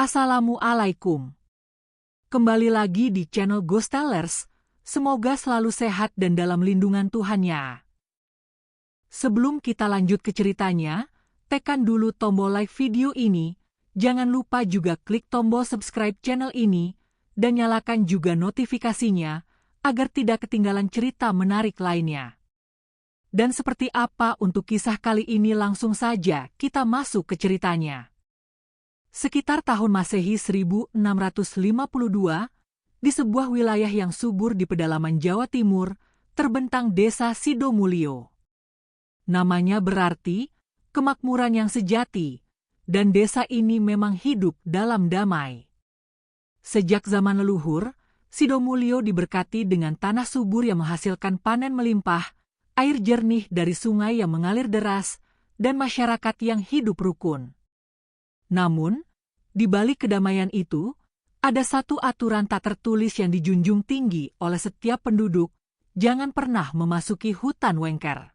Assalamualaikum. Kembali lagi di channel Ghost Tellers. Semoga selalu sehat dan dalam lindungan Tuhan-nya. Sebelum kita lanjut ke ceritanya, tekan dulu tombol like video ini. Jangan lupa juga klik tombol subscribe channel ini dan nyalakan juga notifikasinya agar tidak ketinggalan cerita menarik lainnya. Dan seperti apa untuk kisah kali ini, langsung saja kita masuk ke ceritanya. Sekitar tahun Masehi 1652, di sebuah wilayah yang subur di pedalaman Jawa Timur, terbentang desa Sidomulyo. Namanya berarti kemakmuran yang sejati, dan desa ini memang hidup dalam damai. Sejak zaman leluhur, Sidomulyo diberkati dengan tanah subur yang menghasilkan panen melimpah, air jernih dari sungai yang mengalir deras, dan masyarakat yang hidup rukun. Namun, di balik kedamaian itu, ada satu aturan tak tertulis yang dijunjung tinggi oleh setiap penduduk: jangan pernah memasuki hutan Wengker.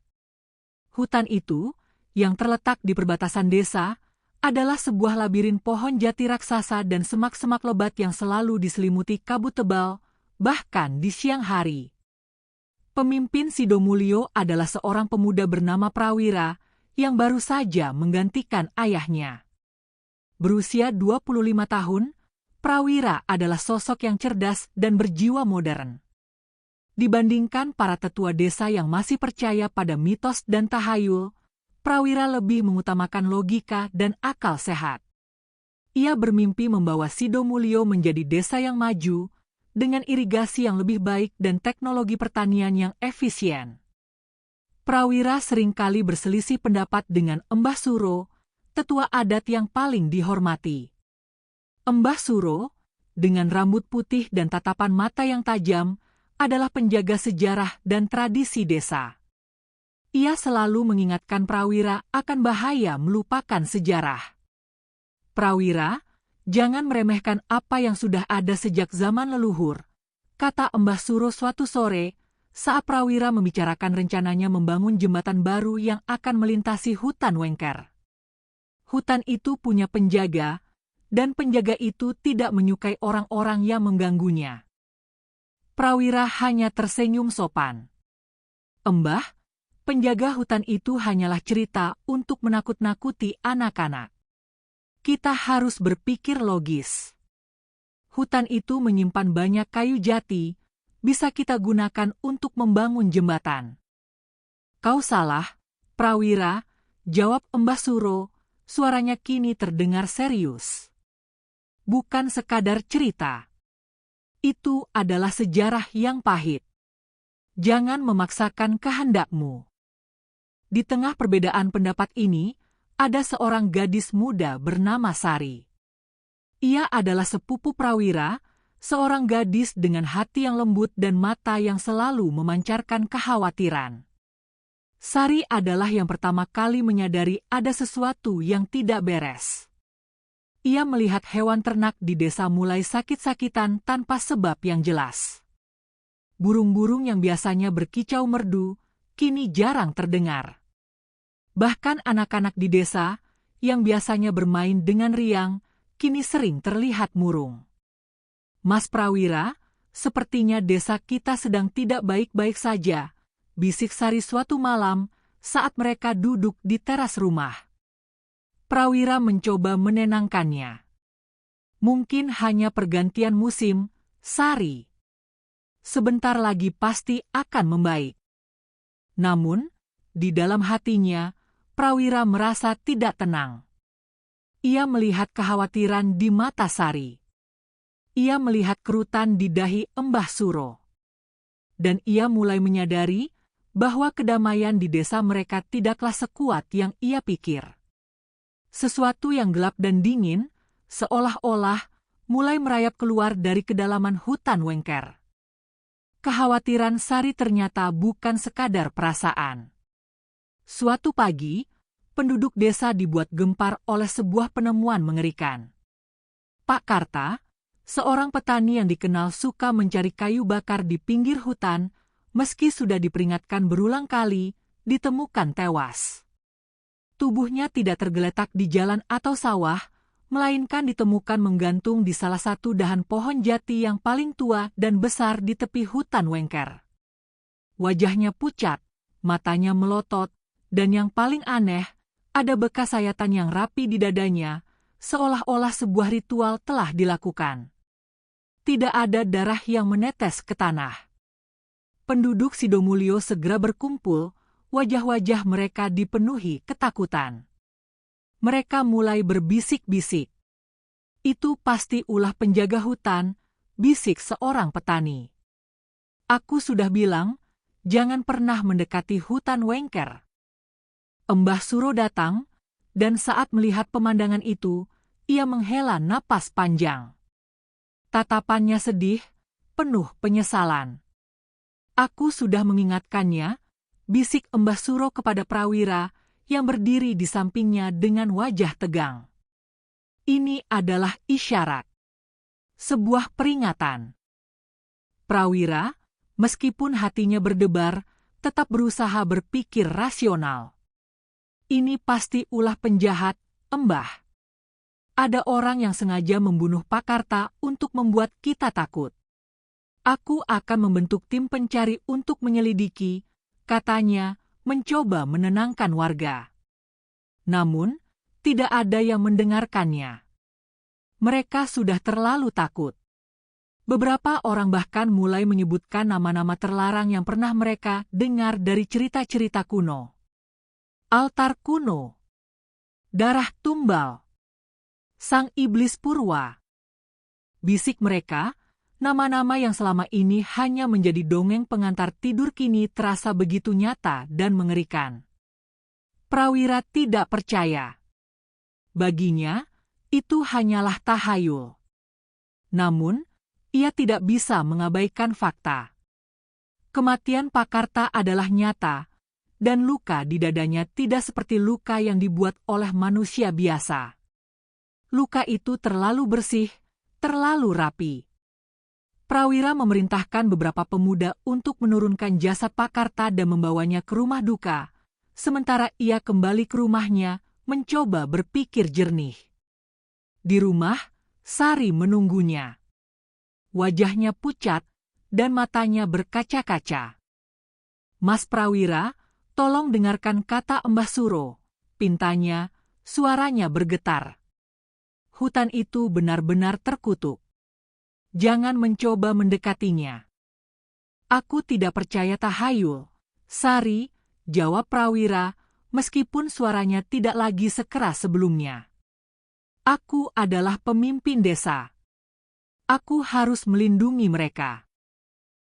Hutan itu, yang terletak di perbatasan desa, adalah sebuah labirin pohon jati raksasa dan semak-semak lebat yang selalu diselimuti kabut tebal, bahkan di siang hari. Pemimpin Sidomulyo adalah seorang pemuda bernama Prawira yang baru saja menggantikan ayahnya. Berusia 25 tahun, Prawira adalah sosok yang cerdas dan berjiwa modern. Dibandingkan para tetua desa yang masih percaya pada mitos dan tahayul, Prawira lebih mengutamakan logika dan akal sehat. Ia bermimpi membawa Sidomulyo menjadi desa yang maju, dengan irigasi yang lebih baik dan teknologi pertanian yang efisien. Prawira seringkali berselisih pendapat dengan Mbah Suro, tetua adat yang paling dihormati. Mbah Suro, dengan rambut putih dan tatapan mata yang tajam, adalah penjaga sejarah dan tradisi desa. Ia selalu mengingatkan Prawira akan bahaya melupakan sejarah. "Prawira, jangan meremehkan apa yang sudah ada sejak zaman leluhur," kata Mbah Suro suatu sore, saat Prawira membicarakan rencananya membangun jembatan baru yang akan melintasi hutan Wengker. Hutan itu punya penjaga, dan penjaga itu tidak menyukai orang-orang yang mengganggunya. Prawira hanya tersenyum sopan. "Mbah, penjaga hutan itu hanyalah cerita untuk menakut-nakuti anak-anak. Kita harus berpikir logis. Hutan itu menyimpan banyak kayu jati, bisa kita gunakan untuk membangun jembatan." "Kau salah, Prawira," jawab Mbah Suro. Suaranya kini terdengar serius. "Bukan sekadar cerita. Itu adalah sejarah yang pahit. Jangan memaksakan kehendakmu." Di tengah perbedaan pendapat ini, ada seorang gadis muda bernama Sari. Ia adalah sepupu Prawira, seorang gadis dengan hati yang lembut dan mata yang selalu memancarkan kekhawatiran. Sari adalah yang pertama kali menyadari ada sesuatu yang tidak beres. Ia melihat hewan ternak di desa mulai sakit-sakitan tanpa sebab yang jelas. Burung-burung yang biasanya berkicau merdu, kini jarang terdengar. Bahkan anak-anak di desa, yang biasanya bermain dengan riang, kini sering terlihat murung. "Mas Prawira, sepertinya desa kita sedang tidak baik-baik saja," bisik Sari suatu malam saat mereka duduk di teras rumah. Prawira mencoba menenangkannya. "Mungkin hanya pergantian musim, Sari. Sebentar lagi pasti akan membaik." Namun, di dalam hatinya, Prawira merasa tidak tenang. Ia melihat kekhawatiran di mata Sari. Ia melihat kerutan di dahi Mbah Suro. Dan ia mulai menyadari bahwa kedamaian di desa mereka tidaklah sekuat yang ia pikir. Sesuatu yang gelap dan dingin, seolah-olah mulai merayap keluar dari kedalaman hutan Wengker. Kekhawatiran Sari ternyata bukan sekadar perasaan. Suatu pagi, penduduk desa dibuat gempar oleh sebuah penemuan mengerikan. Pak Karta, seorang petani yang dikenal suka mencari kayu bakar di pinggir hutan, meski sudah diperingatkan berulang kali, ditemukan tewas. Tubuhnya tidak tergeletak di jalan atau sawah, melainkan ditemukan menggantung di salah satu dahan pohon jati yang paling tua dan besar di tepi hutan Wengker. Wajahnya pucat, matanya melotot, dan yang paling aneh, ada bekas sayatan yang rapi di dadanya, seolah-olah sebuah ritual telah dilakukan. Tidak ada darah yang menetes ke tanah. Penduduk Sidomulyo segera berkumpul, wajah-wajah mereka dipenuhi ketakutan. Mereka mulai berbisik-bisik. Itu pasti ulah penjaga hutan, bisik seorang petani. Aku sudah bilang, jangan pernah mendekati hutan Wengker. Mbah Suro datang, dan saat melihat pemandangan itu, ia menghela napas panjang. Tatapannya sedih, penuh penyesalan. Aku sudah mengingatkannya, bisik Mbah Suro kepada Prawira yang berdiri di sampingnya dengan wajah tegang. Ini adalah isyarat. Sebuah peringatan. Prawira, meskipun hatinya berdebar, tetap berusaha berpikir rasional. Ini pasti ulah penjahat, Mbah. Ada orang yang sengaja membunuh Pakarta untuk membuat kita takut. Aku akan membentuk tim pencari untuk menyelidiki, katanya, mencoba menenangkan warga. Namun, tidak ada yang mendengarkannya. Mereka sudah terlalu takut. Beberapa orang bahkan mulai menyebutkan nama-nama terlarang yang pernah mereka dengar dari cerita-cerita kuno. Altar kuno. Darah tumbal. Sang iblis purwa. Bisik mereka, nama-nama yang selama ini hanya menjadi dongeng pengantar tidur kini terasa begitu nyata dan mengerikan. Prawira tidak percaya. Baginya, itu hanyalah tahayul. Namun, ia tidak bisa mengabaikan fakta. Kematian Pakarta adalah nyata, dan luka di dadanya tidak seperti luka yang dibuat oleh manusia biasa. Luka itu terlalu bersih, terlalu rapi. Prawira memerintahkan beberapa pemuda untuk menurunkan jasad Pakarta dan membawanya ke rumah duka, sementara ia kembali ke rumahnya mencoba berpikir jernih. Di rumah, Sari menunggunya. Wajahnya pucat dan matanya berkaca-kaca. Mas Prawira, tolong dengarkan kata Mbah Suro, pintanya, suaranya bergetar. Hutan itu benar-benar terkutuk. Jangan mencoba mendekatinya. Aku tidak percaya tahayul, Sari, jawab Prawira, meskipun suaranya tidak lagi sekeras sebelumnya. Aku adalah pemimpin desa. Aku harus melindungi mereka.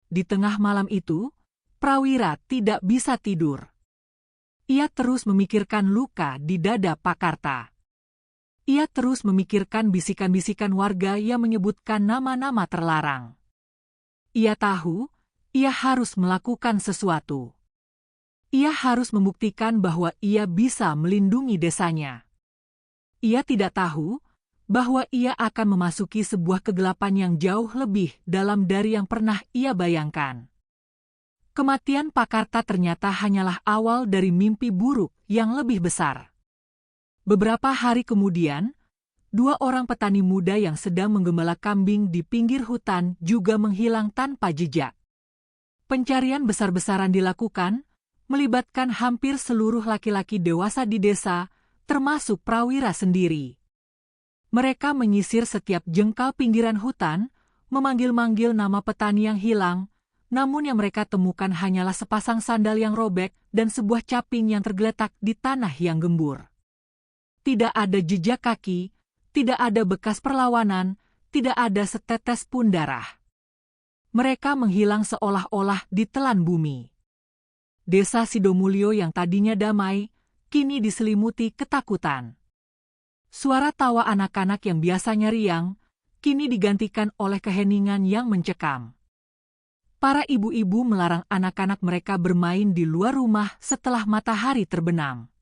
Di tengah malam itu, Prawira tidak bisa tidur. Ia terus memikirkan luka di dada Pakarta. Ia terus memikirkan bisikan-bisikan warga yang menyebutkan nama-nama terlarang. Ia tahu, ia harus melakukan sesuatu. Ia harus membuktikan bahwa ia bisa melindungi desanya. Ia tidak tahu bahwa ia akan memasuki sebuah kegelapan yang jauh lebih dalam dari yang pernah ia bayangkan. Kematian Pakarta ternyata hanyalah awal dari mimpi buruk yang lebih besar. Beberapa hari kemudian, 2 orang petani muda yang sedang menggembala kambing di pinggir hutan juga menghilang tanpa jejak. Pencarian besar-besaran dilakukan, melibatkan hampir seluruh laki-laki dewasa di desa, termasuk Prawira sendiri. Mereka menyisir setiap jengkal pinggiran hutan, memanggil-manggil nama petani yang hilang, namun yang mereka temukan hanyalah sepasang sandal yang robek dan sebuah caping yang tergeletak di tanah yang gembur. Tidak ada jejak kaki, tidak ada bekas perlawanan, tidak ada setetes pun darah. Mereka menghilang seolah-olah ditelan bumi. Desa Sidomulyo yang tadinya damai, kini diselimuti ketakutan. Suara tawa anak-anak yang biasanya riang, kini digantikan oleh keheningan yang mencekam. Para ibu-ibu melarang anak-anak mereka bermain di luar rumah setelah matahari terbenam.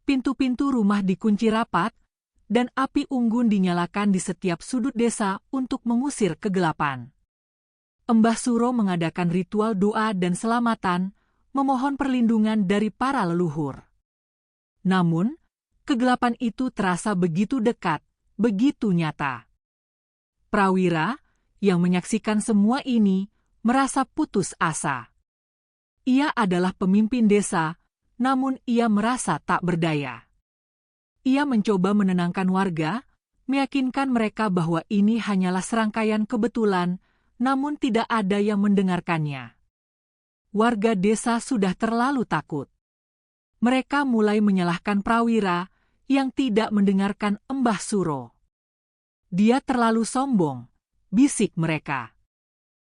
Pintu-pintu rumah dikunci rapat, dan api unggun dinyalakan di setiap sudut desa untuk mengusir kegelapan. Mbah Suro mengadakan ritual doa dan selamatan, memohon perlindungan dari para leluhur. Namun, kegelapan itu terasa begitu dekat, begitu nyata. Prawira, yang menyaksikan semua ini, merasa putus asa. Ia adalah pemimpin desa, namun ia merasa tak berdaya. Ia mencoba menenangkan warga, meyakinkan mereka bahwa ini hanyalah serangkaian kebetulan, namun tidak ada yang mendengarkannya. Warga desa sudah terlalu takut. Mereka mulai menyalahkan Prawira yang tidak mendengarkan Embah Suro. Dia terlalu sombong, bisik mereka.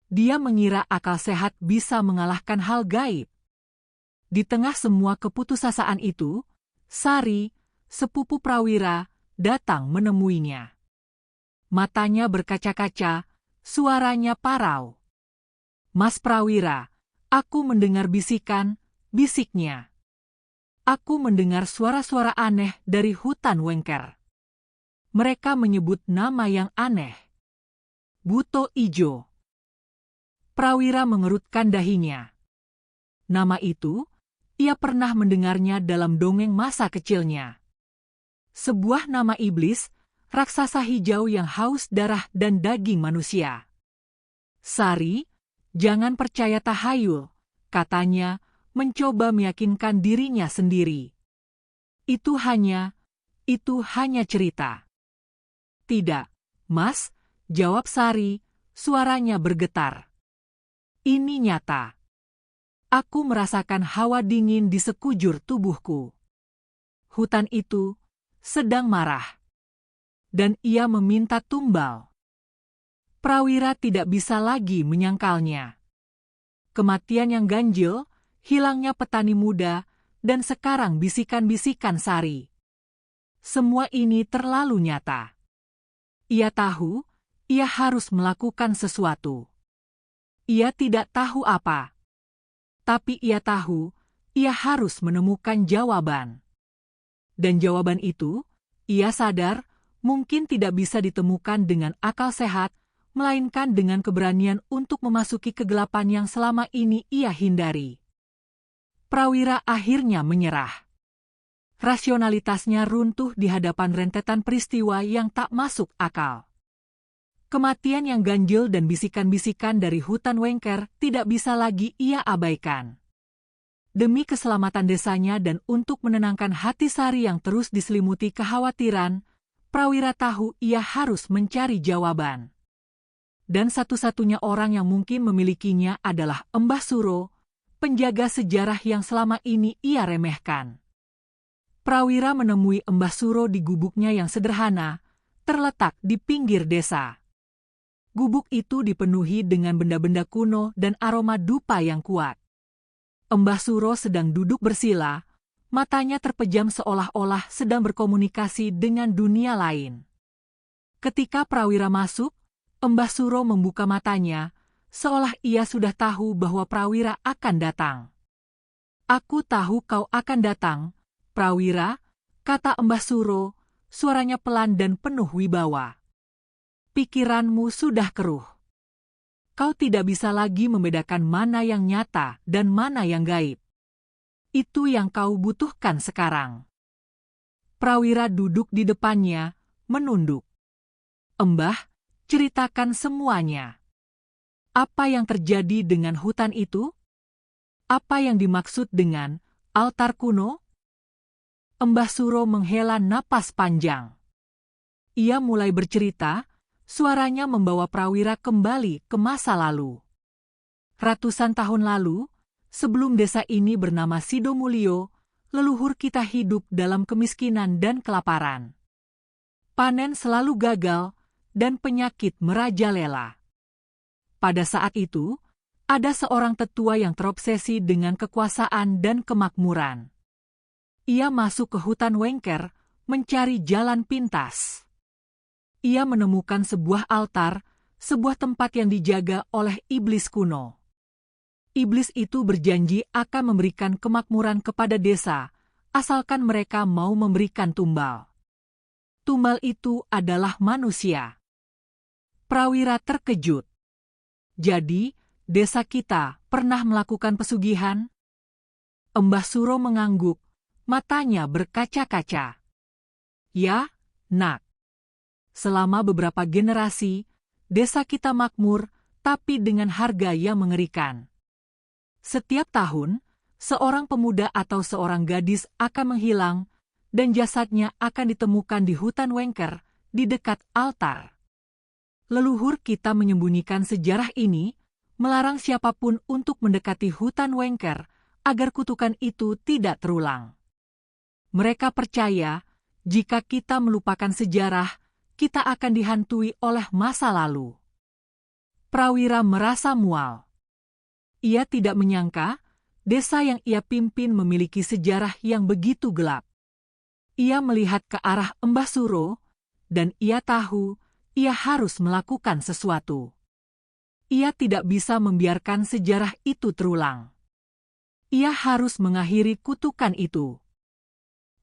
Dia mengira akal sehat bisa mengalahkan hal gaib. Di tengah semua keputusasaan itu, Sari, sepupu Prawira, datang menemuinya. Matanya berkaca-kaca, suaranya parau. "Mas Prawira, aku mendengar bisikan," bisiknya. "Aku mendengar suara-suara aneh dari hutan Wengker. Mereka menyebut nama yang aneh. Buto Ijo." Prawira mengerutkan dahinya. Nama itu, ia pernah mendengarnya dalam dongeng masa kecilnya. Sebuah nama iblis, raksasa hijau yang haus darah dan daging manusia. "Sari, jangan percaya tahayul," katanya, mencoba meyakinkan dirinya sendiri. Itu hanya cerita." "Tidak, Mas," jawab Sari, suaranya bergetar. "Ini nyata. Aku merasakan hawa dingin di sekujur tubuhku. Hutan itu sedang marah. Dan ia meminta tumbal." Prawira tidak bisa lagi menyangkalnya. Kematian yang ganjil, hilangnya petani muda, dan sekarang bisikan-bisikan Sari. Semua ini terlalu nyata. Ia tahu, ia harus melakukan sesuatu. Ia tidak tahu apa. Tapi ia tahu, ia harus menemukan jawaban. Dan jawaban itu, ia sadar, mungkin tidak bisa ditemukan dengan akal sehat, melainkan dengan keberanian untuk memasuki kegelapan yang selama ini ia hindari. Prawira akhirnya menyerah. Rasionalitasnya runtuh di hadapan rentetan peristiwa yang tak masuk akal. Kematian yang ganjil dan bisikan-bisikan dari hutan Wengker tidak bisa lagi ia abaikan. Demi keselamatan desanya dan untuk menenangkan hati Sari yang terus diselimuti kekhawatiran, Prawira tahu ia harus mencari jawaban. Dan satu-satunya orang yang mungkin memilikinya adalah Embah Suro, penjaga sejarah yang selama ini ia remehkan. Prawira menemui Embah Suro di gubuknya yang sederhana, terletak di pinggir desa. Gubuk itu dipenuhi dengan benda-benda kuno dan aroma dupa yang kuat. Embah Suro sedang duduk bersila, matanya terpejam seolah-olah sedang berkomunikasi dengan dunia lain. Ketika Prawira masuk, Embah Suro membuka matanya, seolah ia sudah tahu bahwa Prawira akan datang. "Aku tahu kau akan datang, Prawira," kata Embah Suro, suaranya pelan dan penuh wibawa. "Pikiranmu sudah keruh. Kau tidak bisa lagi membedakan mana yang nyata dan mana yang gaib. Itu yang kau butuhkan sekarang." Prawira duduk di depannya, menunduk. "Embah, ceritakan semuanya. Apa yang terjadi dengan hutan itu? Apa yang dimaksud dengan altar kuno?" Embah Suro menghela napas panjang. Ia mulai bercerita, suaranya membawa Prawira kembali ke masa lalu. Ratusan tahun lalu, sebelum desa ini bernama Sidomulyo, leluhur kita hidup dalam kemiskinan dan kelaparan. Panen selalu gagal, dan penyakit merajalela. Pada saat itu, ada seorang tetua yang terobsesi dengan kekuasaan dan kemakmuran. Ia masuk ke hutan Wengker, mencari jalan pintas. Ia menemukan sebuah altar, sebuah tempat yang dijaga oleh iblis kuno. Iblis itu berjanji akan memberikan kemakmuran kepada desa, asalkan mereka mau memberikan tumbal. Tumbal itu adalah manusia. Prawira terkejut. "Jadi, desa kita pernah melakukan pesugihan?" Embah Suro mengangguk, matanya berkaca-kaca. "Ya, Nak. Selama beberapa generasi, desa kita makmur, tapi dengan harga yang mengerikan. Setiap tahun, seorang pemuda atau seorang gadis akan menghilang, dan jasadnya akan ditemukan di hutan Wengker, di dekat altar. Leluhur kita menyembunyikan sejarah ini, melarang siapapun untuk mendekati hutan Wengker, agar kutukan itu tidak terulang. Mereka percaya, jika kita melupakan sejarah, kita akan dihantui oleh masa lalu. Prawira merasa mual. Ia tidak menyangka, desa yang ia pimpin memiliki sejarah yang begitu gelap. Ia melihat ke arah Mbah Suro, dan ia tahu, ia harus melakukan sesuatu. Ia tidak bisa membiarkan sejarah itu terulang. Ia harus mengakhiri kutukan itu.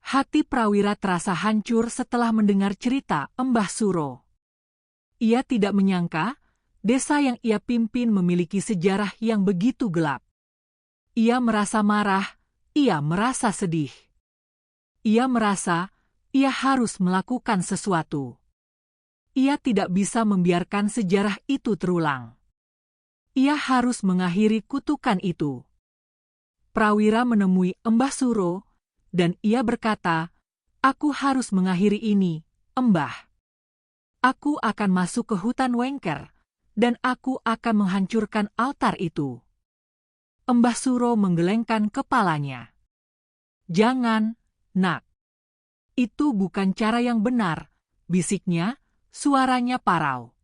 Hati Prawira terasa hancur setelah mendengar cerita Mbah Suro. Ia tidak menyangka, desa yang ia pimpin memiliki sejarah yang begitu gelap. Ia merasa marah, ia merasa sedih. Ia merasa, ia harus melakukan sesuatu. Ia tidak bisa membiarkan sejarah itu terulang. Ia harus mengakhiri kutukan itu. Prawira menemui Mbah Suro, dan ia berkata, "Aku harus mengakhiri ini, Mbah. Aku akan masuk ke hutan Wengker, dan aku akan menghancurkan altar itu." Mbah Suro menggelengkan kepalanya. "Jangan, Nak. Itu bukan cara yang benar," bisiknya, suaranya parau.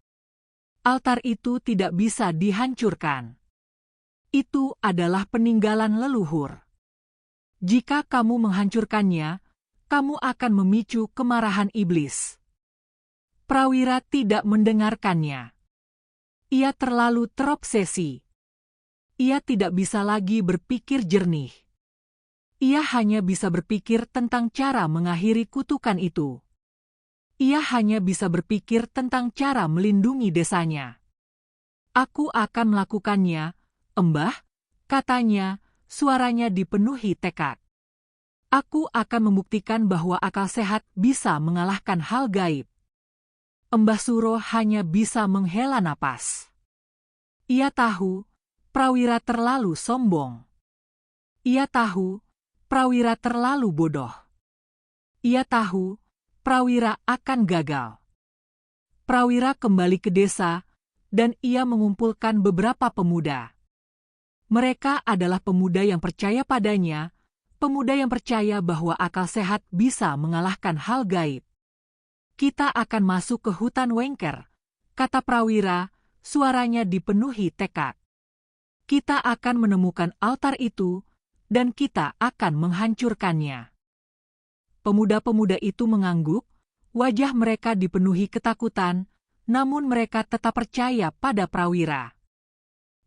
"Altar itu tidak bisa dihancurkan. Itu adalah peninggalan leluhur. Jika kamu menghancurkannya, kamu akan memicu kemarahan iblis." Prawira tidak mendengarkannya. Ia terlalu terobsesi. Ia tidak bisa lagi berpikir jernih. Ia hanya bisa berpikir tentang cara mengakhiri kutukan itu. Ia hanya bisa berpikir tentang cara melindungi desanya. "Aku akan melakukannya, Mbah," katanya, suaranya dipenuhi tekad. "Aku akan membuktikan bahwa akal sehat bisa mengalahkan hal gaib." Mbah Suro hanya bisa menghela napas. Ia tahu, Prawira terlalu sombong. Ia tahu, Prawira terlalu bodoh. Ia tahu, Prawira akan gagal. Prawira kembali ke desa, dan ia mengumpulkan beberapa pemuda. Mereka adalah pemuda yang percaya padanya, pemuda yang percaya bahwa akal sehat bisa mengalahkan hal gaib. "Kita akan masuk ke hutan Wengker," kata Prawira, suaranya dipenuhi tekad. "Kita akan menemukan altar itu, dan kita akan menghancurkannya." Pemuda-pemuda itu mengangguk, wajah mereka dipenuhi ketakutan, namun mereka tetap percaya pada Prawira.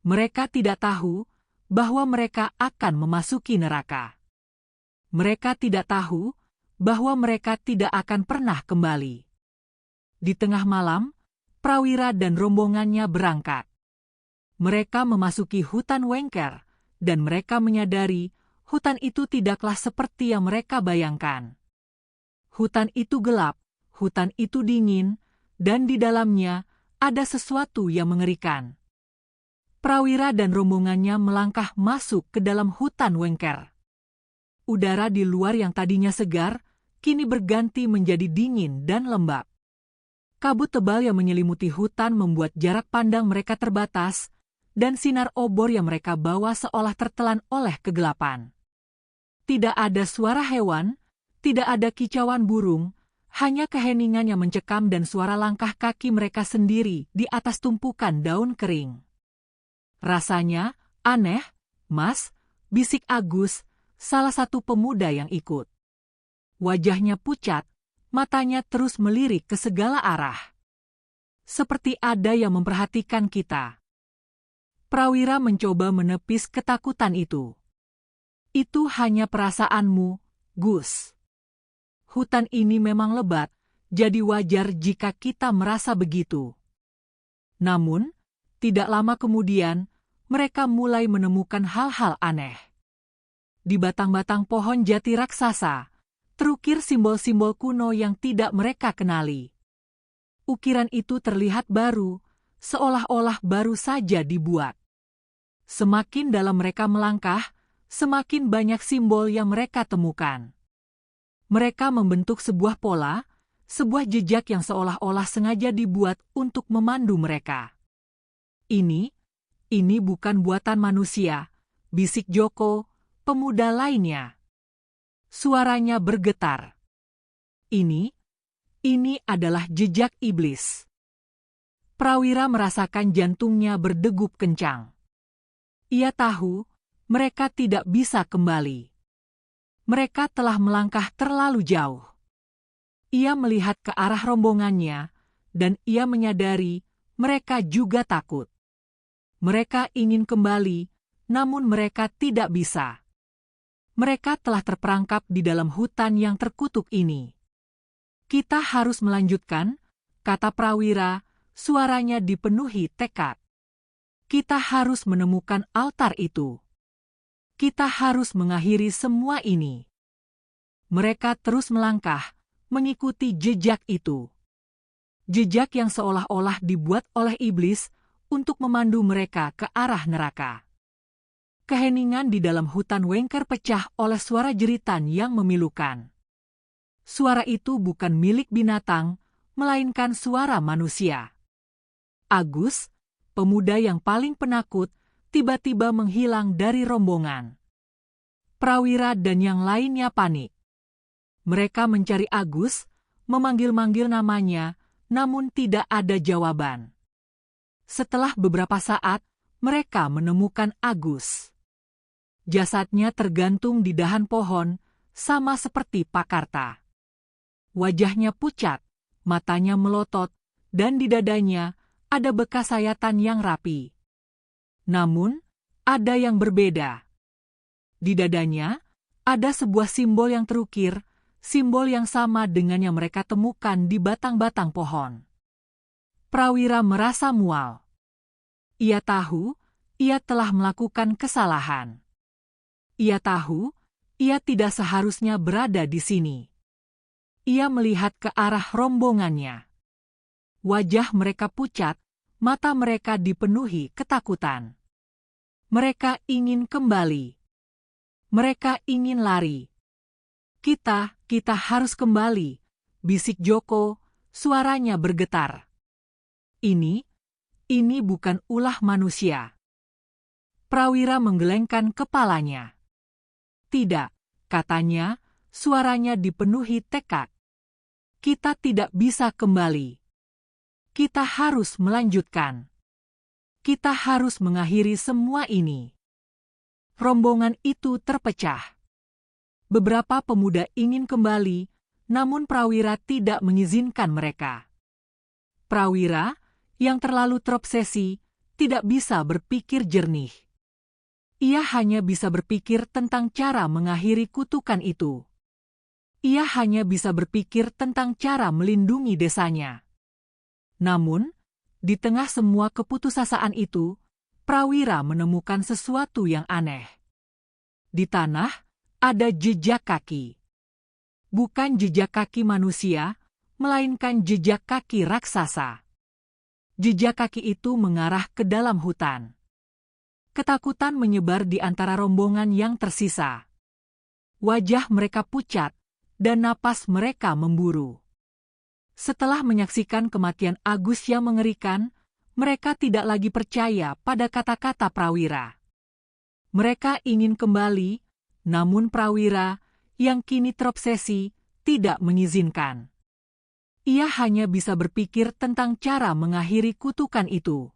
Mereka tidak tahu bahwa mereka akan memasuki neraka. Mereka tidak tahu bahwa mereka tidak akan pernah kembali. Di tengah malam, Prawira dan rombongannya berangkat. Mereka memasuki hutan Wengker, dan mereka menyadari hutan itu tidaklah seperti yang mereka bayangkan. Hutan itu gelap, hutan itu dingin, dan di dalamnya ada sesuatu yang mengerikan. Prawira dan rombongannya melangkah masuk ke dalam hutan Wengker. Udara di luar yang tadinya segar, kini berganti menjadi dingin dan lembab. Kabut tebal yang menyelimuti hutan membuat jarak pandang mereka terbatas, dan sinar obor yang mereka bawa seolah tertelan oleh kegelapan. Tidak ada suara hewan, tidak ada kicauan burung, hanya keheningan yang mencekam dan suara langkah kaki mereka sendiri di atas tumpukan daun kering. "Rasanya aneh, Mas," bisik Agus, salah satu pemuda yang ikut. Wajahnya pucat, matanya terus melirik ke segala arah. Seperti ada yang memperhatikan kita. Prawira mencoba menepis ketakutan itu. "Itu hanya perasaanmu, Gus. Hutan ini memang lebat, jadi wajar jika kita merasa begitu." Namun, tidak lama kemudian, mereka mulai menemukan hal-hal aneh. Di batang-batang pohon jati raksasa, terukir simbol-simbol kuno yang tidak mereka kenali. ukiran itu terlihat baru, seolah-olah baru saja dibuat. Semakin dalam mereka melangkah, semakin banyak simbol yang mereka temukan. Mereka membentuk sebuah pola, sebuah jejak yang seolah-olah sengaja dibuat untuk memandu mereka. Ini bukan buatan manusia, bisik Joko, pemuda lainnya. Suaranya bergetar. Ini adalah jejak iblis. Prawira merasakan jantungnya berdegup kencang. Ia tahu mereka tidak bisa kembali. Mereka telah melangkah terlalu jauh. Ia melihat ke arah rombongannya, dan ia menyadari mereka juga takut. Mereka ingin kembali, namun mereka tidak bisa. Mereka telah terperangkap di dalam hutan yang terkutuk ini. Kita harus melanjutkan, kata Prawira, suaranya dipenuhi tekad. Kita harus menemukan altar itu. Kita harus mengakhiri semua ini. Mereka terus melangkah, mengikuti jejak itu. Jejak yang seolah-olah dibuat oleh iblis untuk memandu mereka ke arah neraka. Keheningan di dalam hutan Wengker pecah oleh suara jeritan yang memilukan. Suara itu bukan milik binatang, melainkan suara manusia. Agus, pemuda yang paling penakut, tiba-tiba menghilang dari rombongan. Prawira dan yang lainnya panik. Mereka mencari Agus, memanggil-manggil namanya, namun tidak ada jawaban. Setelah beberapa saat, mereka menemukan Agus. Jasadnya tergantung di dahan pohon, sama seperti Pakarta. Wajahnya pucat, matanya melotot, dan di dadanya ada bekas sayatan yang rapi. Namun, ada yang berbeda. Di dadanya, ada sebuah simbol yang terukir, simbol yang sama dengan yang mereka temukan di batang-batang pohon. Prawira merasa mual. Ia tahu, ia telah melakukan kesalahan. Ia tahu, ia tidak seharusnya berada di sini. Ia melihat ke arah rombongannya. Wajah mereka pucat, mata mereka dipenuhi ketakutan. Mereka ingin kembali. Mereka ingin lari. Kita harus kembali, bisik Joko, suaranya bergetar. Ini bukan ulah manusia. Prawira menggelengkan kepalanya. Tidak, katanya, suaranya dipenuhi tekad. Kita tidak bisa kembali. Kita harus melanjutkan. Kita harus mengakhiri semua ini. Rombongan itu terpecah. Beberapa pemuda ingin kembali, namun Prawira tidak mengizinkan mereka. Prawira, yang terlalu terobsesi, tidak bisa berpikir jernih. Ia hanya bisa berpikir tentang cara mengakhiri kutukan itu. Ia hanya bisa berpikir tentang cara melindungi desanya. Namun, di tengah semua keputusasaan itu, Prawira menemukan sesuatu yang aneh. Di tanah, ada jejak kaki. Bukan jejak kaki manusia, melainkan jejak kaki raksasa. Jejak kaki itu mengarah ke dalam hutan. Ketakutan menyebar di antara rombongan yang tersisa. Wajah mereka pucat, dan napas mereka memburu. Setelah menyaksikan kematian Agus yang mengerikan, mereka tidak lagi percaya pada kata-kata Prawira. Mereka ingin kembali, namun Prawira, yang kini terobsesi, tidak mengizinkan. Ia hanya bisa berpikir tentang cara mengakhiri kutukan itu.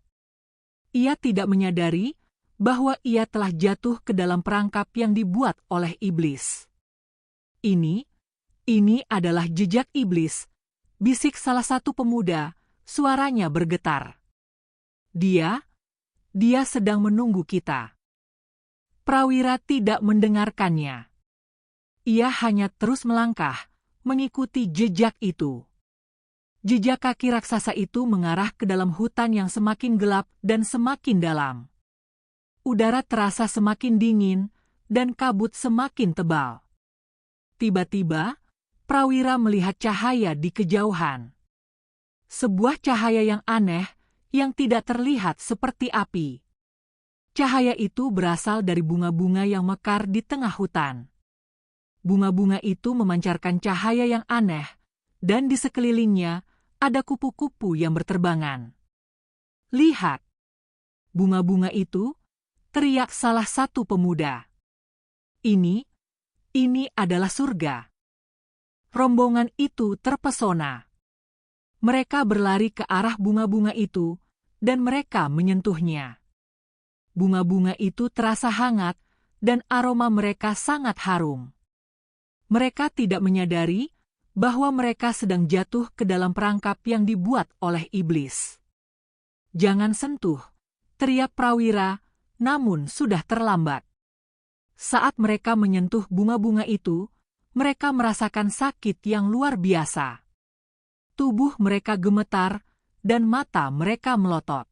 Ia tidak menyadari bahwa ia telah jatuh ke dalam perangkap yang dibuat oleh iblis. Ini adalah jejak iblis, bisik salah satu pemuda, suaranya bergetar. Dia sedang menunggu kita. Prawira tidak mendengarkannya. Ia hanya terus melangkah, mengikuti jejak itu. Jejak kaki raksasa itu mengarah ke dalam hutan yang semakin gelap dan semakin dalam. Udara terasa semakin dingin, dan kabut semakin tebal. Tiba-tiba, Prawira melihat cahaya di kejauhan. Sebuah cahaya yang aneh, yang tidak terlihat seperti api. Cahaya itu berasal dari bunga-bunga yang mekar di tengah hutan. Bunga-bunga itu memancarkan cahaya yang aneh, dan di sekelilingnya ada kupu-kupu yang berterbangan. "Lihat! Bunga-bunga itu," teriak salah satu pemuda. Ini adalah surga." Rombongan itu terpesona. Mereka berlari ke arah bunga-bunga itu, dan mereka menyentuhnya. Bunga-bunga itu terasa hangat, dan aroma mereka sangat harum. Mereka tidak menyadari bahwa mereka sedang jatuh ke dalam perangkap yang dibuat oleh iblis. "Jangan sentuh," teriak Prawira, namun sudah terlambat. Saat mereka menyentuh bunga-bunga itu, mereka merasakan sakit yang luar biasa. Tubuh mereka gemetar, dan mata mereka melotot.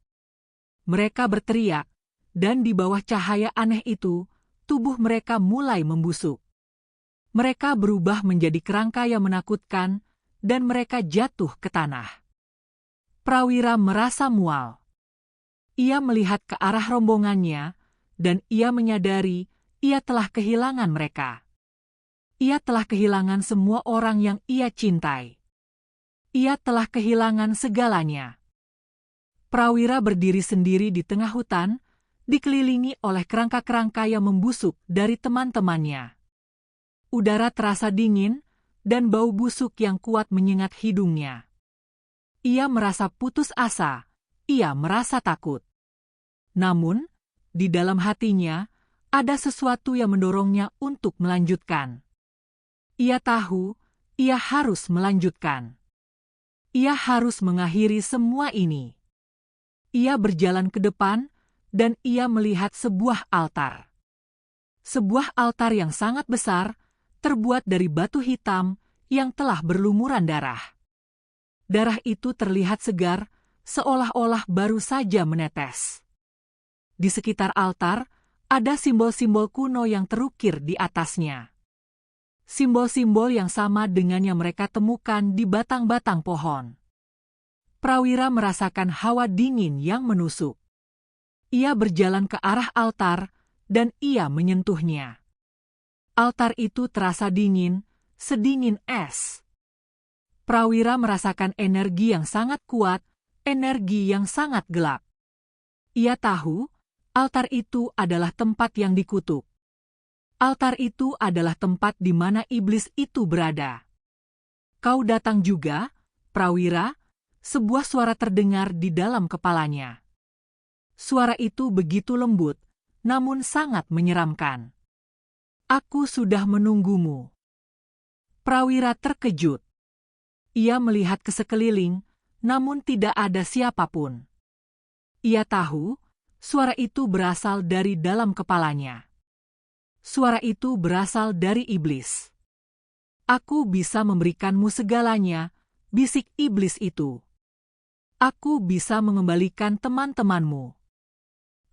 Mereka berteriak, dan di bawah cahaya aneh itu, tubuh mereka mulai membusuk. Mereka berubah menjadi kerangka yang menakutkan, dan mereka jatuh ke tanah. Prawira merasa mual. Ia melihat ke arah rombongannya, dan ia menyadari ia telah kehilangan mereka. Ia telah kehilangan semua orang yang ia cintai. Ia telah kehilangan segalanya. Prawira berdiri sendiri di tengah hutan, dikelilingi oleh kerangka-kerangka yang membusuk dari teman-temannya. Udara terasa dingin, dan bau busuk yang kuat menyengat hidungnya. Ia merasa putus asa, ia merasa takut. Namun, di dalam hatinya, ada sesuatu yang mendorongnya untuk melanjutkan. Ia tahu, ia harus melanjutkan. Ia harus mengakhiri semua ini. Ia berjalan ke depan, dan ia melihat sebuah altar. Sebuah altar yang sangat besar, terbuat dari batu hitam yang telah berlumuran darah. Darah itu terlihat segar, seolah-olah baru saja menetes. Di sekitar altar, ada simbol-simbol kuno yang terukir di atasnya. Simbol-simbol yang sama dengan yang mereka temukan di batang-batang pohon. Prawira merasakan hawa dingin yang menusuk. Ia berjalan ke arah altar, dan ia menyentuhnya. Altar itu terasa dingin, sedingin es. Prawira merasakan energi yang sangat kuat, energi yang sangat gelap. Ia tahu, altar itu adalah tempat yang dikutuk. Altar itu adalah tempat di mana iblis itu berada. "Kau datang juga, Prawira?" Sebuah suara terdengar di dalam kepalanya. Suara itu begitu lembut, namun sangat menyeramkan. "Aku sudah menunggumu." Prawira terkejut. Ia melihat ke sekeliling, namun tidak ada siapapun. Ia tahu, suara itu berasal dari dalam kepalanya. Suara itu berasal dari iblis. "Aku bisa memberikanmu segalanya," bisik iblis itu. "Aku bisa mengembalikan teman-temanmu.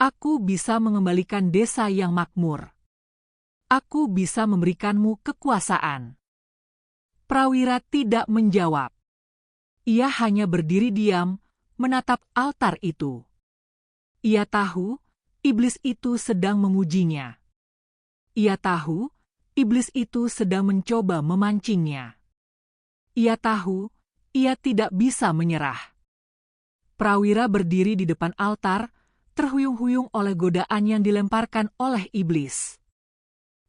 Aku bisa mengembalikan desa yang makmur. Aku bisa memberikanmu kekuasaan." Prawira tidak menjawab. Ia hanya berdiri diam, menatap altar itu. Ia tahu, iblis itu sedang memujinya. Ia tahu, iblis itu sedang mencoba memancingnya. Ia tahu, ia tidak bisa menyerah. Prawira berdiri di depan altar, terhuyung-huyung oleh godaan yang dilemparkan oleh iblis.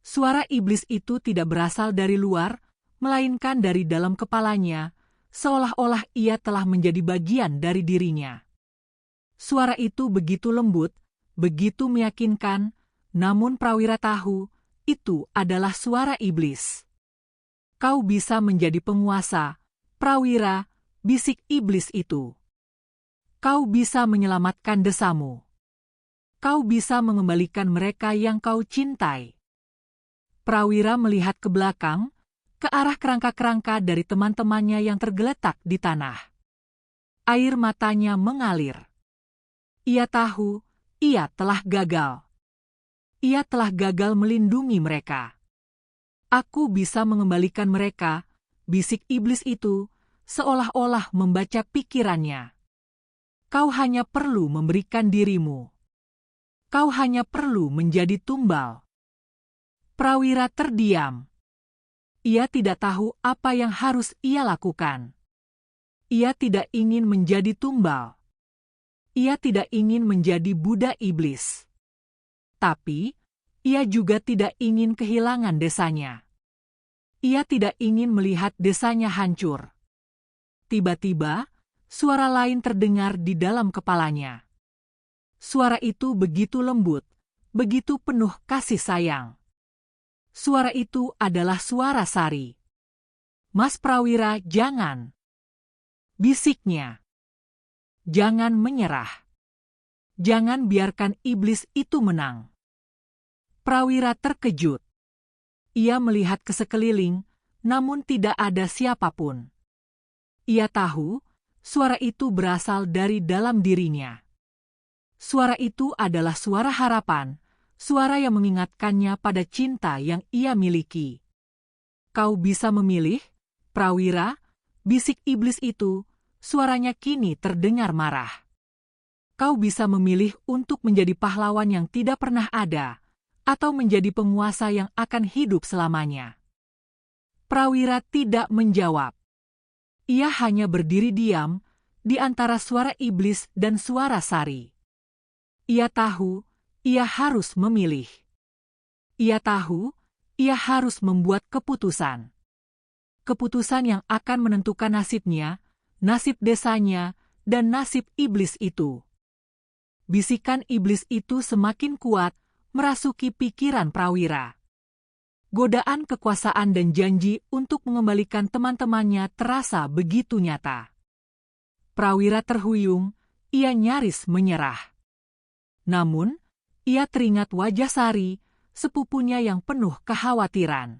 Suara iblis itu tidak berasal dari luar, melainkan dari dalam kepalanya, seolah-olah ia telah menjadi bagian dari dirinya. Suara itu begitu lembut, begitu meyakinkan, namun Prawira tahu, itu adalah suara iblis. "Kau bisa menjadi penguasa, Prawira," bisik iblis itu. "Kau bisa menyelamatkan desamu. Kau bisa mengembalikan mereka yang kau cintai." Prawira melihat ke belakang, ke arah kerangka-kerangka dari teman-temannya yang tergeletak di tanah. Air matanya mengalir. Ia tahu, ia telah gagal. Ia telah gagal melindungi mereka. "Aku bisa mengembalikan mereka," bisik iblis itu, seolah-olah membaca pikirannya. Kau hanya perlu memberikan dirimu. Kau hanya perlu menjadi tumbal. Prawira terdiam. Ia tidak tahu apa yang harus ia lakukan. Ia tidak ingin menjadi tumbal. Ia tidak ingin menjadi budak iblis. Tapi, ia juga tidak ingin kehilangan desanya. Ia tidak ingin melihat desanya hancur. Tiba-tiba, suara lain terdengar di dalam kepalanya. Suara itu begitu lembut, begitu penuh kasih sayang. Suara itu adalah suara Sari. Mas Prawira, jangan. Bisiknya. Jangan menyerah. Jangan biarkan iblis itu menang. Prawira terkejut. Ia melihat ke sekeliling, namun tidak ada siapapun. Ia tahu, suara itu berasal dari dalam dirinya. Suara itu adalah suara harapan, suara yang mengingatkannya pada cinta yang ia miliki. Kau bisa memilih, Prawira, bisik iblis itu, suaranya kini terdengar marah. Kau bisa memilih untuk menjadi pahlawan yang tidak pernah ada, atau menjadi penguasa yang akan hidup selamanya. Prawira tidak menjawab. Ia hanya berdiri diam, di antara suara iblis dan suara Sari. Ia tahu, ia harus memilih. Ia tahu, ia harus membuat keputusan. Keputusan yang akan menentukan nasibnya, nasib desanya, dan nasib iblis itu. Bisikan iblis itu semakin kuat, merasuki pikiran Prawira. Godaan kekuasaan dan janji untuk mengembalikan teman-temannya terasa begitu nyata. Prawira terhuyung, ia nyaris menyerah. Namun, ia teringat wajah Sari, sepupunya yang penuh kekhawatiran.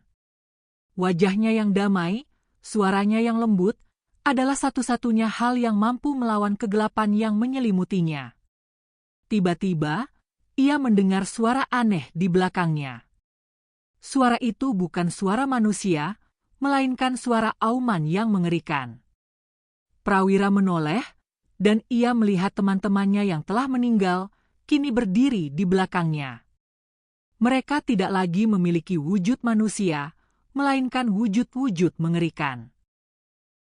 Wajahnya yang damai, suaranya yang lembut, adalah satu-satunya hal yang mampu melawan kegelapan yang menyelimutinya. Tiba-tiba, ia mendengar suara aneh di belakangnya. Suara itu bukan suara manusia, melainkan suara auman yang mengerikan. Prawira menoleh, dan ia melihat teman-temannya yang telah meninggal, kini berdiri di belakangnya. Mereka tidak lagi memiliki wujud manusia, melainkan wujud-wujud mengerikan.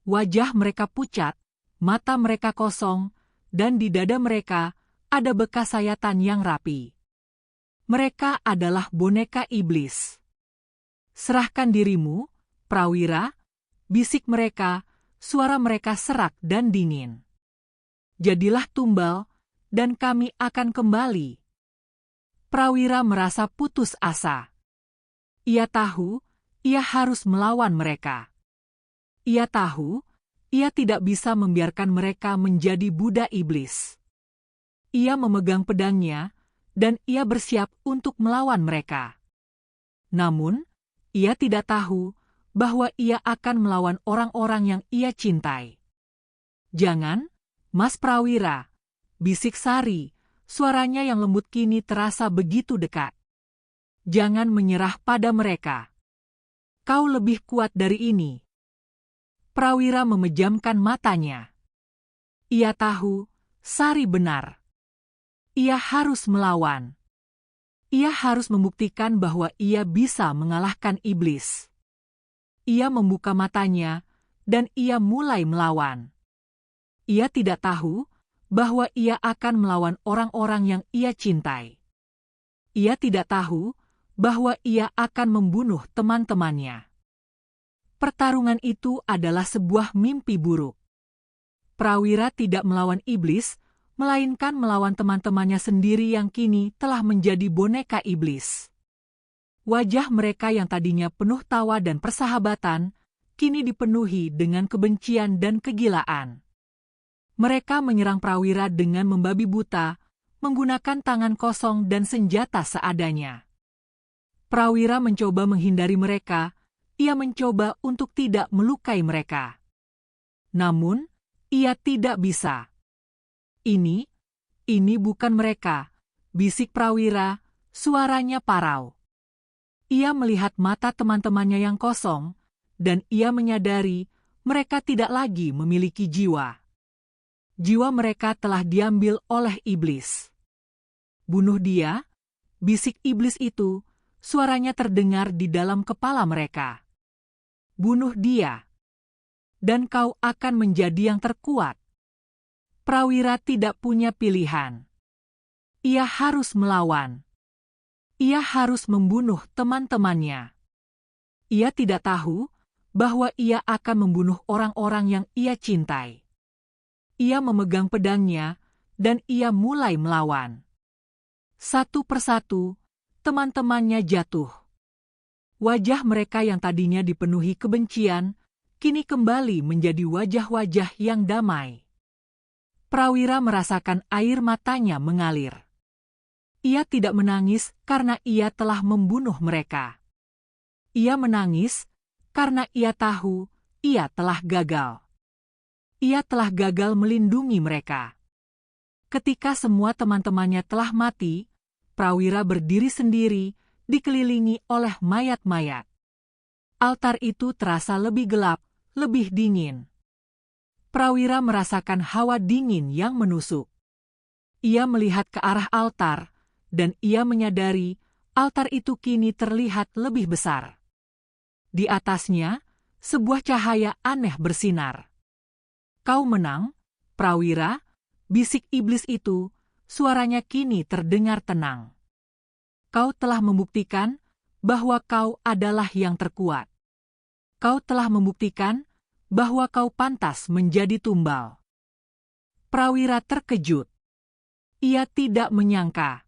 Wajah mereka pucat, mata mereka kosong, dan di dada mereka ada bekas sayatan yang rapi. Mereka adalah boneka iblis. Serahkan dirimu, Prawira, bisik mereka, suara mereka serak dan dingin. Jadilah tumbal, dan kami akan kembali. Prawira merasa putus asa. Ia tahu, ia harus melawan mereka. Ia tahu, ia tidak bisa membiarkan mereka menjadi budak iblis. Ia memegang pedangnya, dan ia bersiap untuk melawan mereka. Namun, ia tidak tahu bahwa ia akan melawan orang-orang yang ia cintai. Jangan, Mas Prawira, bisik Sari, suaranya yang lembut kini terasa begitu dekat. Jangan menyerah pada mereka. Kau lebih kuat dari ini. Prawira memejamkan matanya. Ia tahu, Sari benar. Ia harus melawan. Ia harus membuktikan bahwa ia bisa mengalahkan iblis. Ia membuka matanya, dan ia mulai melawan. Ia tidak tahu bahwa ia akan melawan orang-orang yang ia cintai. Ia tidak tahu bahwa ia akan membunuh teman-temannya. Pertarungan itu adalah sebuah mimpi buruk. Prawira tidak melawan iblis, melainkan melawan teman-temannya sendiri yang kini telah menjadi boneka iblis. Wajah mereka yang tadinya penuh tawa dan persahabatan, kini dipenuhi dengan kebencian dan kegilaan. Mereka menyerang Prawira dengan membabi buta, menggunakan tangan kosong dan senjata seadanya. Prawira mencoba menghindari mereka, ia mencoba untuk tidak melukai mereka. Namun, ia tidak bisa. Ini bukan mereka, bisik Prawira, suaranya parau. Ia melihat mata teman-temannya yang kosong, dan ia menyadari mereka tidak lagi memiliki jiwa. Jiwa mereka telah diambil oleh iblis. Bunuh dia, bisik iblis itu, suaranya terdengar di dalam kepala mereka. Bunuh dia, dan kau akan menjadi yang terkuat. Prawira tidak punya pilihan. Ia harus melawan. Ia harus membunuh teman-temannya. Ia tidak tahu bahwa ia akan membunuh orang-orang yang ia cintai. Ia memegang pedangnya, dan ia mulai melawan. Satu persatu, teman-temannya jatuh. Wajah mereka yang tadinya dipenuhi kebencian, kini kembali menjadi wajah-wajah yang damai. Prawira merasakan air matanya mengalir. Ia tidak menangis karena ia telah membunuh mereka. Ia menangis karena ia tahu ia telah gagal. Ia telah gagal melindungi mereka. Ketika semua teman-temannya telah mati, Prawira berdiri sendiri, dikelilingi oleh mayat-mayat. Altar itu terasa lebih gelap, lebih dingin. Prawira merasakan hawa dingin yang menusuk. Ia melihat ke arah altar, dan ia menyadari altar itu kini terlihat lebih besar. Di atasnya, sebuah cahaya aneh bersinar. Kau menang, Prawira, bisik iblis itu, suaranya kini terdengar tenang. Kau telah membuktikan bahwa kau adalah yang terkuat. Kau telah membuktikan bahwa kau pantas menjadi tumbal. Prawira terkejut. Ia tidak menyangka.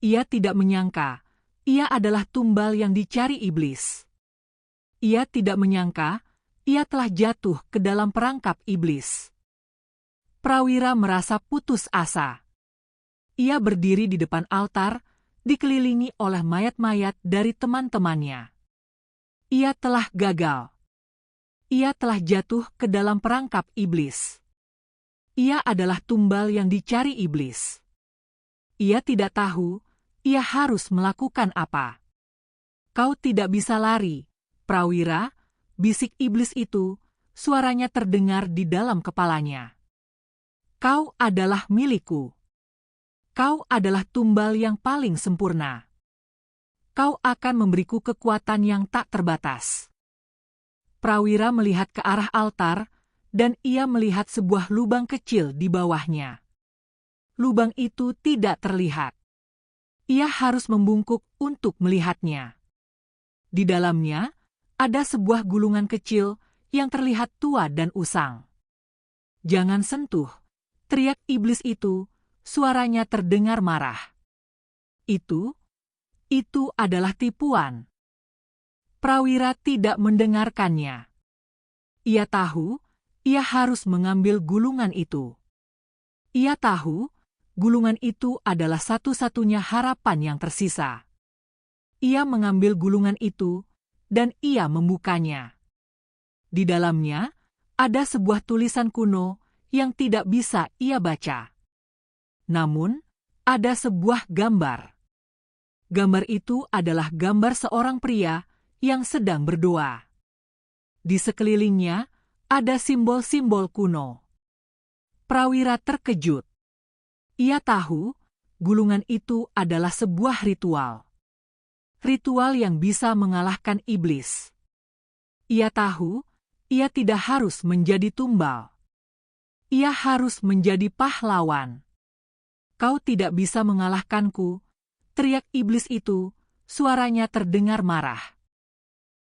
Ia tidak menyangka ia adalah tumbal yang dicari iblis. Ia tidak menyangka ia telah jatuh ke dalam perangkap iblis. Prawira merasa putus asa. Ia berdiri di depan altar, dikelilingi oleh mayat-mayat dari teman-temannya. Ia telah gagal. Ia telah jatuh ke dalam perangkap iblis. Ia adalah tumbal yang dicari iblis. Ia tidak tahu ia harus melakukan apa. Kau tidak bisa lari, Prawira, bisik iblis itu, suaranya terdengar di dalam kepalanya. Kau adalah milikku. Kau adalah tumbal yang paling sempurna. Kau akan memberiku kekuatan yang tak terbatas. Prawira melihat ke arah altar, dan ia melihat sebuah lubang kecil di bawahnya. Lubang itu tidak terlihat. Ia harus membungkuk untuk melihatnya. Di dalamnya, ada sebuah gulungan kecil yang terlihat tua dan usang. Jangan sentuh, teriak iblis itu, suaranya terdengar marah. Itu adalah tipuan. Prawira tidak mendengarkannya. Ia tahu, ia harus mengambil gulungan itu. Ia tahu, gulungan itu adalah satu-satunya harapan yang tersisa. Ia mengambil gulungan itu, dan ia membukanya. Di dalamnya, ada sebuah tulisan kuno yang tidak bisa ia baca. Namun, ada sebuah gambar. Gambar itu adalah gambar seorang pria yang sedang berdoa. Di sekelilingnya, ada simbol-simbol kuno. Prawira terkejut. Ia tahu, gulungan itu adalah sebuah ritual. Ritual yang bisa mengalahkan iblis. Ia tahu, ia tidak harus menjadi tumbal. Ia harus menjadi pahlawan. Kau tidak bisa mengalahkanku, teriak iblis itu, suaranya terdengar marah.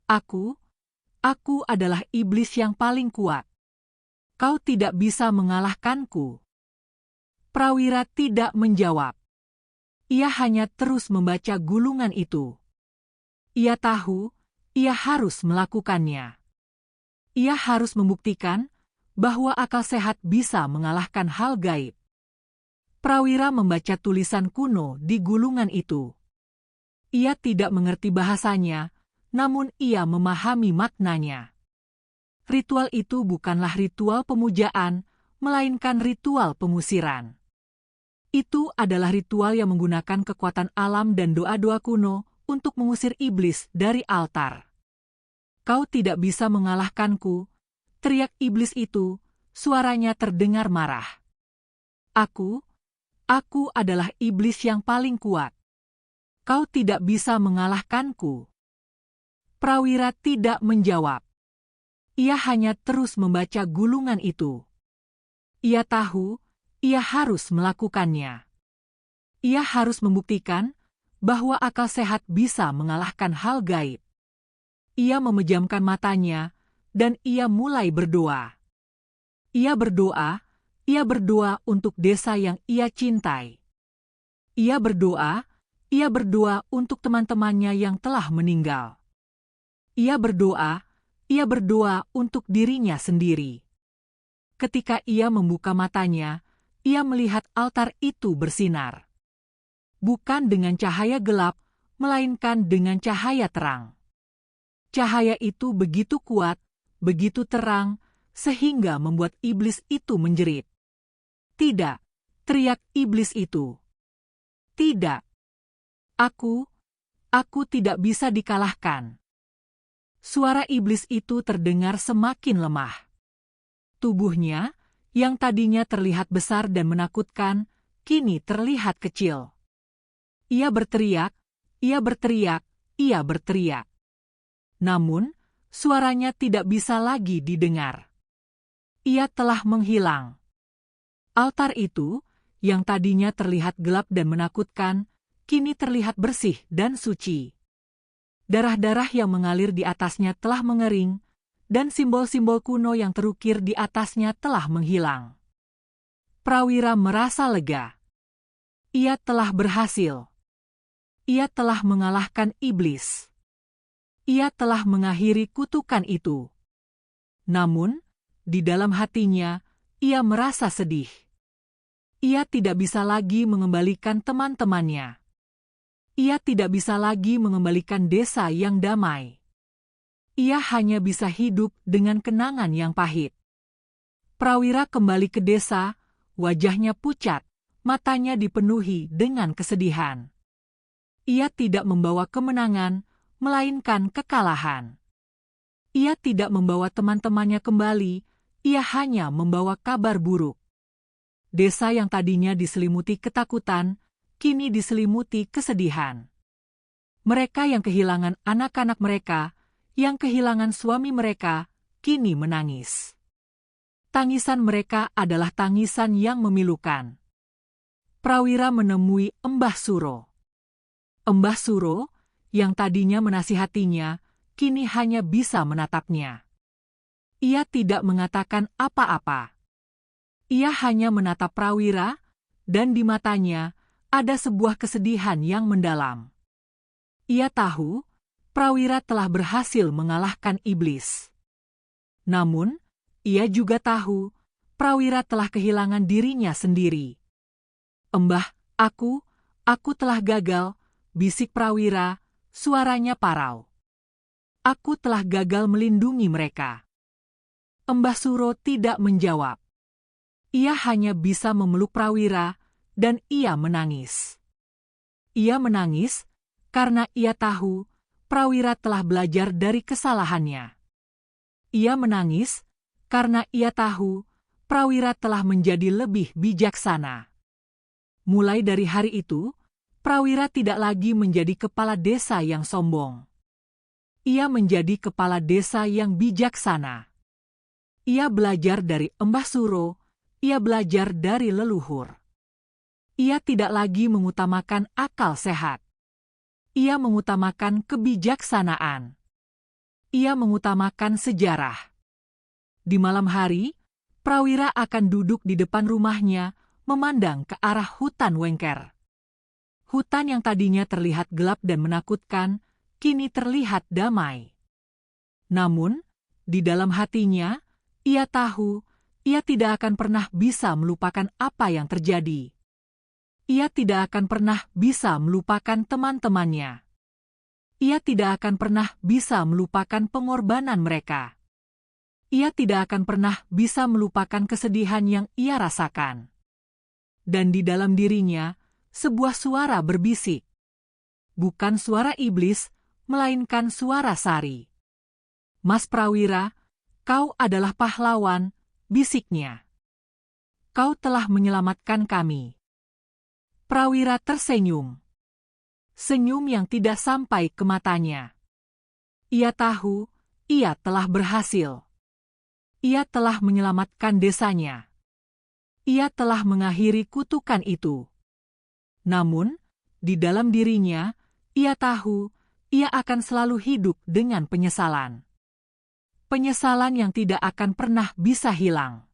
Aku adalah iblis yang paling kuat. Kau tidak bisa mengalahkanku. Prawira tidak menjawab. Ia hanya terus membaca gulungan itu. Ia tahu, ia harus melakukannya. Ia harus membuktikan bahwa akal sehat bisa mengalahkan hal gaib. Prawira membaca tulisan kuno di gulungan itu. Ia tidak mengerti bahasanya, namun ia memahami maknanya. Ritual itu bukanlah ritual pemujaan, melainkan ritual pengusiran. Itu adalah ritual yang menggunakan kekuatan alam dan doa-doa kuno untuk mengusir iblis dari altar. Kau tidak bisa mengalahkanku, teriak iblis itu, suaranya terdengar marah. Aku adalah iblis yang paling kuat. Kau tidak bisa mengalahkanku. Prawira tidak menjawab. Ia hanya terus membaca gulungan itu. Ia tahu, ia harus melakukannya. Ia harus membuktikan bahwa akal sehat bisa mengalahkan hal gaib. Ia memejamkan matanya, dan ia mulai berdoa. Ia berdoa untuk desa yang ia cintai. Ia berdoa untuk teman-temannya yang telah meninggal. Ia berdoa untuk dirinya sendiri. Ketika ia membuka matanya, ia melihat altar itu bersinar. Bukan dengan cahaya gelap, melainkan dengan cahaya terang. Cahaya itu begitu kuat, begitu terang, sehingga membuat iblis itu menjerit. "Tidak!" teriak iblis itu. "Tidak! Aku tidak bisa dikalahkan." Suara iblis itu terdengar semakin lemah. Tubuhnya, yang tadinya terlihat besar dan menakutkan, kini terlihat kecil. Ia berteriak. Namun, suaranya tidak bisa lagi didengar. Ia telah menghilang. Altar itu, yang tadinya terlihat gelap dan menakutkan, kini terlihat bersih dan suci. Darah-darah yang mengalir di atasnya telah mengering, dan simbol-simbol kuno yang terukir di atasnya telah menghilang. Prawira merasa lega. Ia telah berhasil. Ia telah mengalahkan iblis. Ia telah mengakhiri kutukan itu. Namun, di dalam hatinya, ia merasa sedih. Ia tidak bisa lagi mengembalikan teman-temannya. Ia tidak bisa lagi mengembalikan desa yang damai. Ia hanya bisa hidup dengan kenangan yang pahit. Prawira kembali ke desa, wajahnya pucat, matanya dipenuhi dengan kesedihan. Ia tidak membawa kemenangan, melainkan kekalahan. Ia tidak membawa teman-temannya kembali, ia hanya membawa kabar buruk. Desa yang tadinya diselimuti ketakutan, kini diselimuti kesedihan. Mereka yang kehilangan anak-anak mereka, yang kehilangan suami mereka, kini menangis. Tangisan mereka adalah tangisan yang memilukan. Prawira menemui Embah Suro. Embah Suro, yang tadinya menasihatinya, kini hanya bisa menatapnya. Ia tidak mengatakan apa-apa. Ia hanya menatap Prawira, dan di matanya ada sebuah kesedihan yang mendalam. Ia tahu, Prawira telah berhasil mengalahkan iblis. Namun, ia juga tahu, Prawira telah kehilangan dirinya sendiri. "Embah, aku telah gagal," bisik Prawira, suaranya parau. "Aku telah gagal melindungi mereka." Embah Suro tidak menjawab. Ia hanya bisa memeluk Prawira, dan ia menangis. Ia menangis karena ia tahu Prawira telah belajar dari kesalahannya. Ia menangis karena ia tahu Prawira telah menjadi lebih bijaksana. Mulai dari hari itu, Prawira tidak lagi menjadi kepala desa yang sombong. Ia menjadi kepala desa yang bijaksana. Ia belajar dari Embah Suro, ia belajar dari leluhur. Ia tidak lagi mengutamakan akal sehat. Ia mengutamakan kebijaksanaan. Ia mengutamakan sejarah. Di malam hari, Prawira akan duduk di depan rumahnya, memandang ke arah hutan Wengker. Hutan yang tadinya terlihat gelap dan menakutkan, kini terlihat damai. Namun, di dalam hatinya, ia tahu ia tidak akan pernah bisa melupakan apa yang terjadi. Ia tidak akan pernah bisa melupakan teman-temannya. Ia tidak akan pernah bisa melupakan pengorbanan mereka. Ia tidak akan pernah bisa melupakan kesedihan yang ia rasakan. Dan di dalam dirinya, sebuah suara berbisik. Bukan suara iblis, melainkan suara Sari. "Mas Prawira, Kau adalah pahlawan, bisiknya. Kau telah menyelamatkan kami. Prawira tersenyum. Senyum yang tidak sampai ke matanya. Ia tahu, ia telah berhasil. Ia telah menyelamatkan desanya. Ia telah mengakhiri kutukan itu. Namun, di dalam dirinya, ia tahu, ia akan selalu hidup dengan penyesalan. Penyesalan yang tidak akan pernah bisa hilang.